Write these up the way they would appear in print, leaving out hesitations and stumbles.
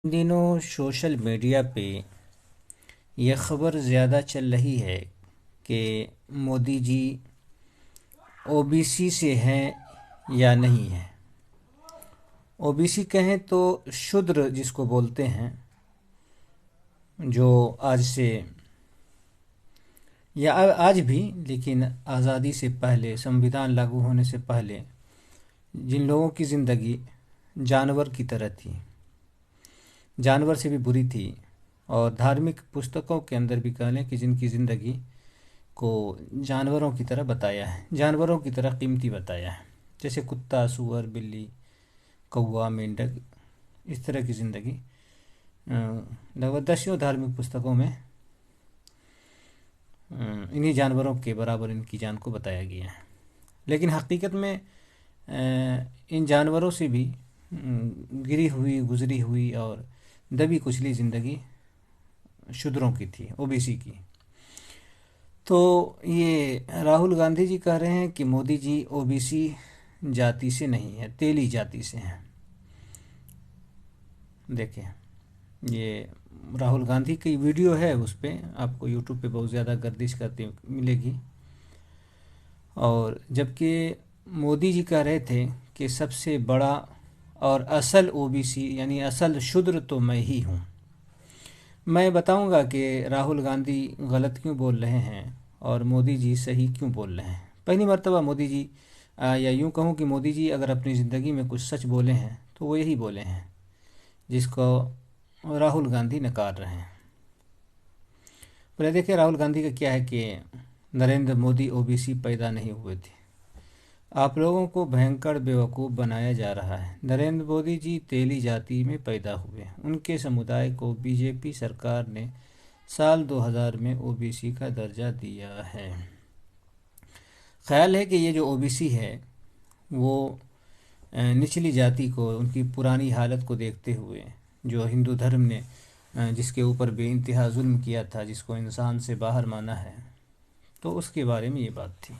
इन दिनों social media पे यह खबर ज़्यादा चल रही है कि मोदी जी ओबीसी से हैं या नहीं हैं। ओबीसी कहें तो शूद्र जिसको बोलते हैं, जो आज से या आज भी, लेकिन आज़ादी से पहले, संविधान लागू होने से पहले जिन लोगों की ज़िंदगी जानवर की तरह थी, जानवर से भी बुरी थी, और धार्मिक पुस्तकों के अंदर भी कह लें कि जिनकी ज़िंदगी को जानवरों की तरह बताया है, जानवरों की तरह कीमती बताया है, जैसे कुत्ता, सूअर, बिल्ली, कौवा, मेंढक, इस तरह की ज़िंदगी लगभग दसियों धार्मिक पुस्तकों में इन्हीं जानवरों के बराबर इनकी जान को बताया गया है। लेकिन हकीकत में इन जानवरों से भी गिरी हुई, गुजरी हुई और दबी कुचली ज़िंदगी शूद्रों की थी, ओबीसी की। तो ये राहुल गांधी जी कह रहे हैं कि मोदी जी ओबीसी जाति से नहीं है, तेली जाति से हैं। देखें, ये राहुल गांधी की वीडियो है, उस पर आपको यूट्यूब पे बहुत ज़्यादा गर्दिश करती मिलेगी। और जबकि मोदी जी कह रहे थे कि सबसे बड़ा और असल ओबीसी यानी असल शूद्र तो मैं ही हूँ। मैं बताऊंगा कि राहुल गांधी गलत क्यों बोल रहे हैं और मोदी जी सही क्यों बोल रहे हैं। पहली मर्तबा मोदी जी, या यूँ कहूँ कि मोदी जी अगर अपनी ज़िंदगी में कुछ सच बोले हैं तो वो यही बोले हैं जिसको राहुल गांधी नकार रहे हैं। पहले देखिए राहुल गांधी का क्या है कि नरेंद्र मोदी ओबीसी पैदा नहीं हुए थे। आप लोगों को भयंकर बेवकूफ़ बनाया जा रहा है। नरेंद्र मोदी जी तेली जाति में पैदा हुए। उनके समुदाय को बीजेपी सरकार ने साल 2000 में ओबीसी का दर्जा दिया है। ख्याल है कि ये जो ओबीसी है वो निचली जाति को, उनकी पुरानी हालत को देखते हुए, जो हिंदू धर्म ने जिसके ऊपर बेइंतहा जुल्म किया था, जिसको इंसान से बाहर माना है, तो उसके बारे में ये बात थी।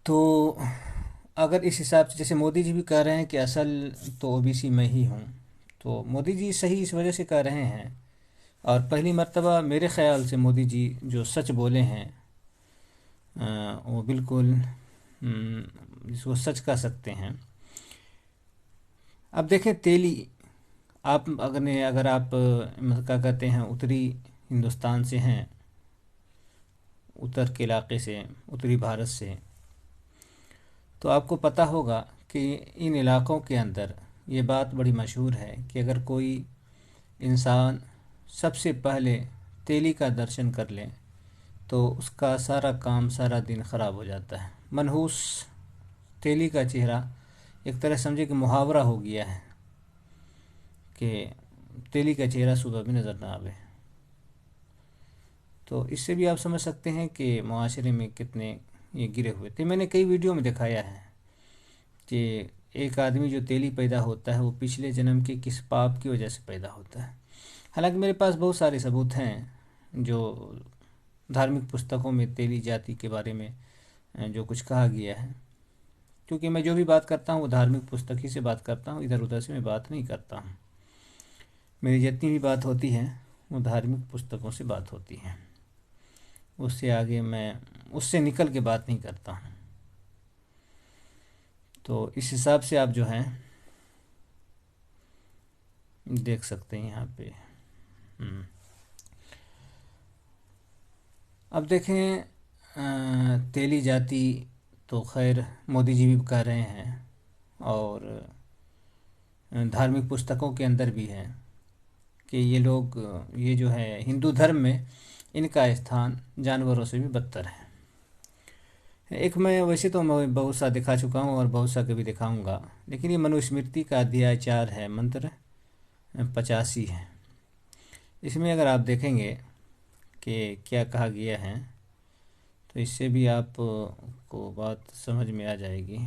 तो अगर इस हिसाब से, जैसे मोदी जी भी कह रहे हैं कि असल तो ओबीसी मैं ही हूँ, तो मोदी जी सही इस वजह से कह रहे हैं। और पहली मर्तबा मेरे ख़्याल से मोदी जी जो सच बोले हैं वो बिल्कुल जिसको सच कह सकते हैं। अब देखें, तेली, आप अगर आप मतलब क्या कहते हैं, उत्तरी हिंदुस्तान से हैं, उत्तर के इलाके से, उत्तरी भारत से, तो आपको पता होगा कि इन इलाक़ों के अंदर ये बात बड़ी मशहूर है कि अगर कोई इंसान सबसे पहले तेली का दर्शन कर ले तो उसका सारा काम, सारा दिन ख़राब हो जाता है। मनहूस तेली का चेहरा एक तरह समझे कि मुहावरा हो गया है कि तेली का चेहरा सुबह भी नज़र ना आवे। तो इससे भी आप समझ सकते हैं कि माशरे में कितने ये गिरे हुए थे। मैंने कई वीडियो में दिखाया है कि एक आदमी जो तेली पैदा होता है वो पिछले जन्म के किस पाप की वजह से पैदा होता है। हालांकि मेरे पास बहुत सारे सबूत हैं जो धार्मिक पुस्तकों में तेली जाति के बारे में जो कुछ कहा गया है, क्योंकि मैं जो भी बात करता हूँ वो धार्मिक पुस्तक ही से बात करता हूँ, इधर उधर से मैं बात नहीं करता हूँ। मेरी जितनी भी बात होती है वो धार्मिक पुस्तकों से बात होती है, उससे आगे मैं उससे निकल के बात नहीं करता हूँ। तो इस हिसाब से आप जो हैं देख सकते हैं यहाँ पे। अब देखें, तेली जाति तो खैर मोदी जी भी कह रहे हैं और धार्मिक पुस्तकों के अंदर भी है कि ये लोग, ये जो है हिंदू धर्म में इनका स्थान जानवरों से भी बदतर है। एक, मैं वैसे तो मैं बहुत सा दिखा चुका हूँ और बहुत सा कभी दिखाऊंगा, लेकिन ये मनुस्मृति का अध्याय 4 है, मंत्र 85 है। इसमें अगर आप देखेंगे कि क्या कहा गया है तो इससे भी आप को बात समझ में आ जाएगी।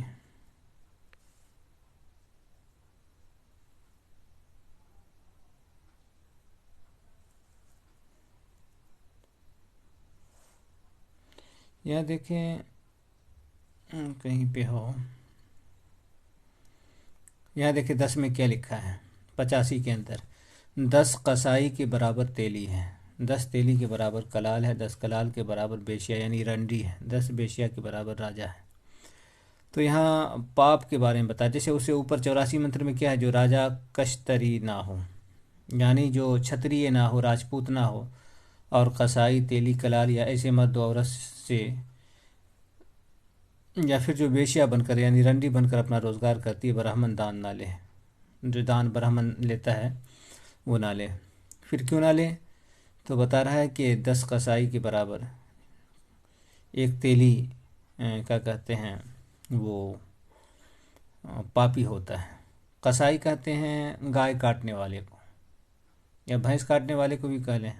या देखें, कहीं पे हो, यहाँ देखिए 10 में क्या लिखा है, 85 के अंदर, 10 कसाई के बराबर तेली है, 10 तेली के बराबर कलाल है, 10 कलाल के बराबर बेशिया यानी रंडी है, 10 बेशिया के बराबर राजा है। तो यहाँ पाप के बारे में बताया, जैसे उसे ऊपर 84 मंत्र में क्या है, जो राजा कश्तरी ना हो, यानी जो क्षत्रिय ना हो, राजपूत ना हो, और कसाई तेली कलाल या ऐसे मर्द औरत से, या फिर जो वेश्या बनकर यानी रंडी बनकर अपना रोजगार करती है, ब्राह्मण दान ना ले, जो दान ब्राह्मण लेता है वो ना ले। फिर क्यों ना ले, तो बता रहा है कि 10 कसाई के बराबर एक तेली क्या कहते हैं वो पापी होता है। कसाई कहते हैं गाय काटने वाले को, या भैंस काटने वाले को भी कह लें,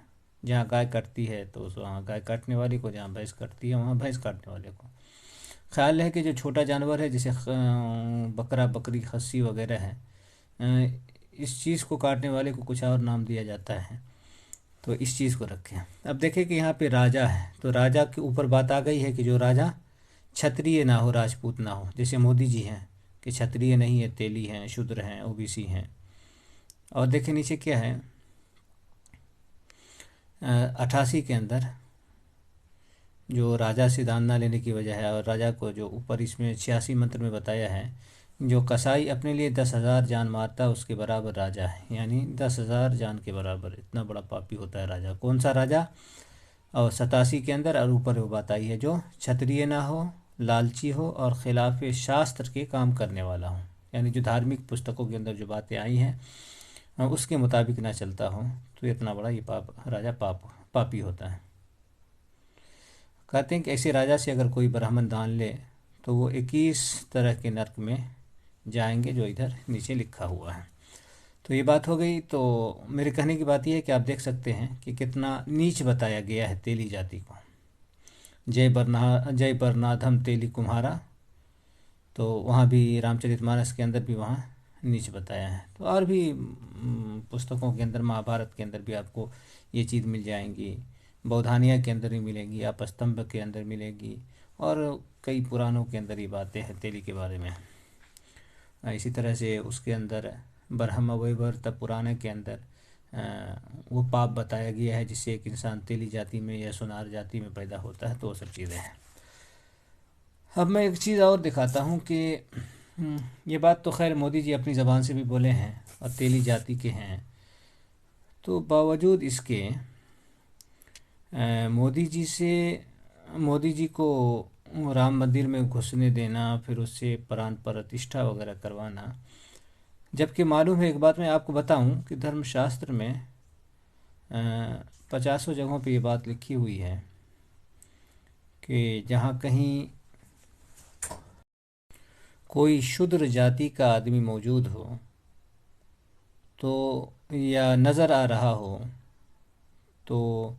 जहाँ गाय कटती है तो उस वहाँ गाय काटने वाले को, जहाँ भैंस कटती है वहाँ भैंस काटने वाले को। ख्याल है कि जो छोटा जानवर है जैसे बकरा बकरी खस्सी वगैरह है, इस चीज़ को काटने वाले को कुछ और नाम दिया जाता है, तो इस चीज़ को रखें। अब देखें कि यहाँ पे राजा है, तो राजा के ऊपर बात आ गई है कि जो राजा क्षत्रिय ना हो, राजपूत ना हो, जैसे मोदी जी हैं कि क्षत्रिय नहीं है, तेली हैं, शूद्र हैं, ओबीसी हैं। और देखें नीचे क्या है, 88 के अंदर जो राजा से दान ना लेने की वजह है, और राजा को जो ऊपर इसमें 86 मंत्र में बताया है, जो कसाई अपने लिए 10,000 जान मारता उसके बराबर राजा है, यानी 10,000 जान के बराबर, इतना बड़ा पापी होता है राजा। कौन सा राजा, और 87 के अंदर, और ऊपर वो बात आई है जो क्षत्रिय ना हो, लालची हो, और खिलाफ शास्त्र के काम करने वाला हो, यानी जो धार्मिक पुस्तकों के अंदर जो बातें आई हैं उसके मुताबिक ना चलता हो, तो इतना बड़ा ये राजा पापी होता है। कहते हैं कि ऐसे राजा से अगर कोई ब्राह्मण दान ले तो वो 21 तरह के नरक में जाएंगे, जो इधर नीचे लिखा हुआ है। तो ये बात हो गई। तो मेरे कहने की बात यह है कि आप देख सकते हैं कि कितना नीच बताया गया है तेली जाति को। जय बरनाधम तेली कुम्हारा, तो वहाँ भी रामचरितमानस के अंदर भी वहाँ नीच बताया है। तो और भी पुस्तकों के अंदर, महाभारत के अंदर भी आपको ये चीज़ मिल जाएंगी, बौधानिया के अंदर भी मिलेगी, आपस्तंभ के अंदर मिलेगी, और कई पुराणों के अंदर ये बातें हैं तेली के बारे में। इसी तरह से उसके अंदर ब्रह्म वैवर्त पुराण के अंदर वो पाप बताया गया है जिससे एक इंसान तेली जाति में या सुनार जाति में पैदा होता है। तो वो सब चीज़ें हैं। अब मैं एक चीज़ और दिखाता हूँ कि ये बात तो खैर मोदी जी अपनी ज़बान से भी बोले हैं और तेली जाति के हैं, तो बावजूद इसके मोदी जी को राम मंदिर में घुसने देना, फिर उससे प्राण प्रतिष्ठा वगैरह करवाना, जबकि मालूम है, एक बात मैं आपको बताऊं कि धर्मशास्त्र में 50 जगहों पे ये बात लिखी हुई है कि जहाँ कहीं कोई शूद्र जाति का आदमी मौजूद हो तो, या नज़र आ रहा हो, तो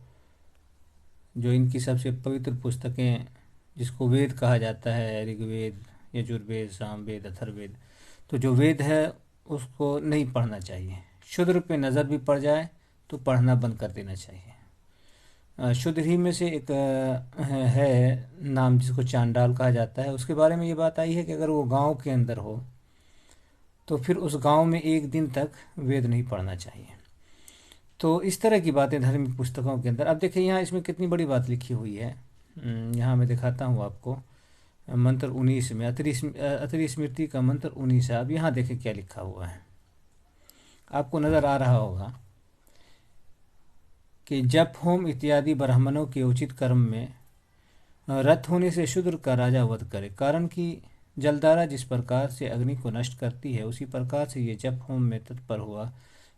जो इनकी सबसे पवित्र पुस्तकें जिसको वेद कहा जाता है, ऋग्वेद, यजुर्वेद, सामवेद, अथर्ववेद, तो जो वेद है उसको नहीं पढ़ना चाहिए। शूद्र पे नज़र भी पड़ जाए तो पढ़ना बंद कर देना चाहिए। शूद्र ही में से एक है नाम जिसको चांडाल कहा जाता है, उसके बारे में ये बात आई है कि अगर वो गांव के अंदर हो तो फिर उस गांव में एक दिन तक वेद नहीं पढ़ना चाहिए। तो इस तरह की बातें धार्मिक पुस्तकों के अंदर। अब देखिए यहाँ इसमें कितनी बड़ी बात लिखी हुई है, यहाँ मैं दिखाता हूँ आपको। मंत्र 19 में अत्रि स्मृति का मंत्र 19 है। अब यहाँ देखें क्या लिखा हुआ है, आपको नज़र आ रहा होगा कि जप होम इत्यादि ब्राह्मणों के उचित कर्म में रत होने से शूद्र का राजा वध करे, कारण कि जलधारा जिस प्रकार से अग्नि को नष्ट करती है उसी प्रकार से ये जप होम में तत्पर हुआ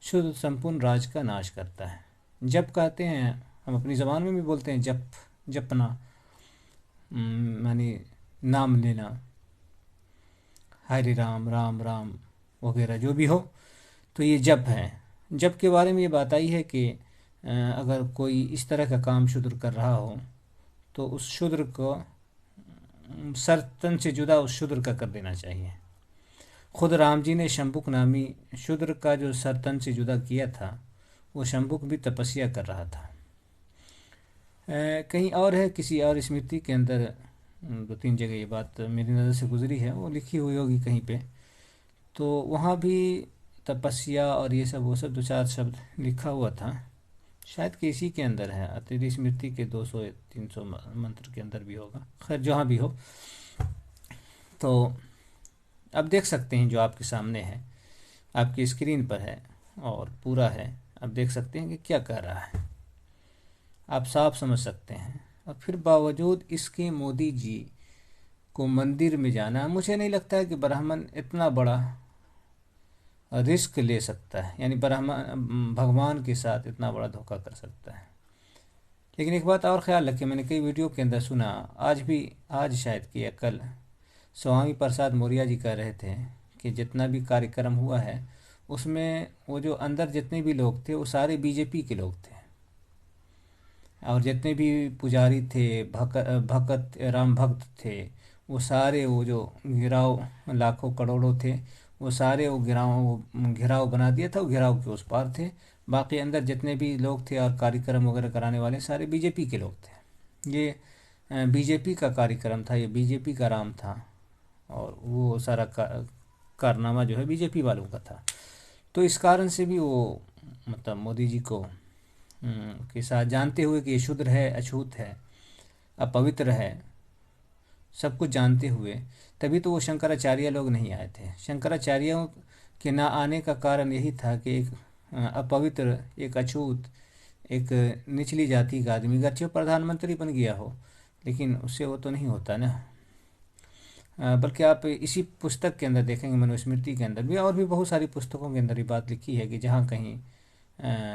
शुद्ध संपूर्ण राज का नाश करता है। जप कहते हैं, हम अपनी ज़बान में भी बोलते हैं जप, जपना मानी नाम लेना, हरे राम राम राम वगैरह जो भी हो, तो ये जप है। जप के बारे में ये बात आई है कि अगर कोई इस तरह का काम शूद्र कर रहा हो तो उस शूद्र को सर तन से जुदा उस शूद्र का कर देना चाहिए। खुद राम जी ने शंभुक नामी शूद्र का जो सर तन से जुदा किया था, वो शंभुक भी तपस्या कर रहा था। कहीं और है, किसी और स्मृति के अंदर 2-3 जगह ये बात मेरी नज़र से गुजरी है, वो लिखी हुई होगी कहीं पे। तो वहाँ भी तपस्या और ये सब वो सब 2-4 शब्द लिखा हुआ था, शायद कि इसी के अंदर है, अतिथि स्मृति के 200-300 मंत्र के अंदर भी होगा, खैर जहाँ भी हो। तो अब देख सकते हैं जो आपके सामने है, आपकी स्क्रीन पर है और पूरा है, अब देख सकते हैं कि क्या कह रहा है, आप साफ समझ सकते हैं। और फिर बावजूद इसके मोदी जी को मंदिर में जाना, मुझे नहीं लगता है कि ब्राह्मण इतना बड़ा रिस्क ले सकता है, यानी ब्राह्मण भगवान के साथ इतना बड़ा धोखा कर सकता है। लेकिन एक बात और ख्याल रखिए, मैंने कई वीडियो के अंदर सुना, आज शायद कि या कल स्वामी प्रसाद मौर्य जी कह रहे थे कि जितना भी कार्यक्रम हुआ है उसमें वो जो अंदर जितने भी लोग थे वो सारे बीजेपी के लोग थे, और जितने भी पुजारी थे, भक्त राम भक्त थे, वो सारे, वो जो घिराव लाखों करोड़ों थे, वो सारे वो घिराव बना दिया था, वो घिराव के उस पार थे। बाकी अंदर जितने भी लोग थे और कार्यक्रम वगैरह कराने वाले सारे बीजेपी के लोग थे। ये बीजेपी का कार्यक्रम था, ये बीजेपी का राम था, और वो सारा कारनामा जो है बीजेपी वालों का था। तो इस कारण से भी वो मतलब मोदी जी को के साथ, जानते हुए कि ये शुद्र है, अछूत है, अपवित्र है, सब कुछ जानते हुए, तभी तो वो शंकराचार्य लोग नहीं आए थे। शंकराचार्यों के ना आने का कारण यही था कि एक अपवित्र, एक अछूत, एक निचली जाति का आदमी अगरचे प्रधानमंत्री बन गया हो, लेकिन उससे वो तो नहीं होता ना। बल्कि आप इसी पुस्तक के अंदर देखेंगे, मनुस्मृति के अंदर भी और भी बहुत सारी पुस्तकों के अंदर ये बात लिखी है कि जहाँ कहीं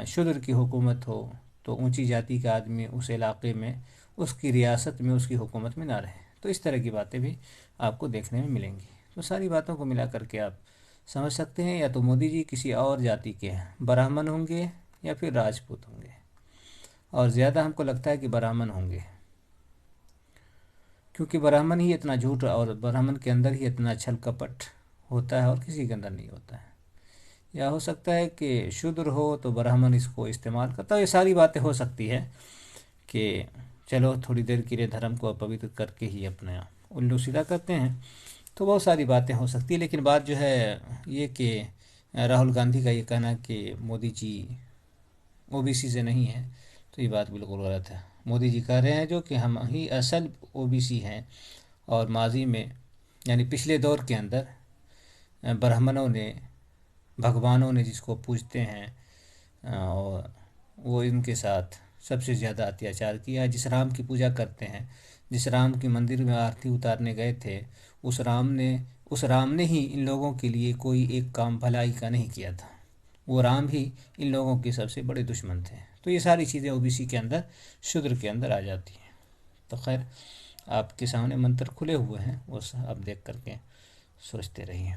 शूद्र की हुकूमत हो तो ऊंची जाति का आदमी उस इलाके में, उसकी रियासत में, उसकी हुकूमत में ना रहे। तो इस तरह की बातें भी आपको देखने में मिलेंगी। तो सारी बातों को मिला करके आप समझ सकते हैं, या तो मोदी जी किसी और जाति के हैं, ब्राह्मण होंगे या फिर राजपूत होंगे, और ज़्यादा हमको लगता है कि ब्राह्मण होंगे, क्योंकि ब्राह्मण ही इतना झूठ और ब्राह्मण के अंदर ही इतना छल कपट होता है और किसी के अंदर नहीं होता है। या हो सकता है कि शूद्र हो तो ब्राह्मण इसको इस्तेमाल करता है, ये सारी बातें हो सकती है कि चलो थोड़ी देर के लिए धर्म को अपवित्र करके ही अपना उल्लू सीधा करते हैं। तो बहुत सारी बातें हो सकती है, लेकिन बात जो है ये कि राहुल गांधी का ये कहना कि मोदी जी ओबीसी से नहीं है, तो ये बात बिल्कुल गलत है। मोदी जी कह रहे हैं जो कि हम ही असल ओबीसी हैं, और माजी में यानी पिछले दौर के अंदर ब्राह्मणों ने, भगवानों ने जिसको पूजते हैं, और वो इनके साथ सबसे ज़्यादा अत्याचार किया है। जिस राम की पूजा करते हैं, जिस राम की मंदिर में आरती उतारने गए थे, उस राम ने ही इन लोगों के लिए कोई एक काम भलाई का नहीं किया था। वो राम ही इन लोगों के सबसे बड़े दुश्मन थे। तो ये सारी चीज़ें ओबीसी के अंदर, शूद्र के अंदर आ जाती हैं। तो खैर, आपके सामने मंत्र खुले हुए हैं, वो आप देख करके सोचते रहिए।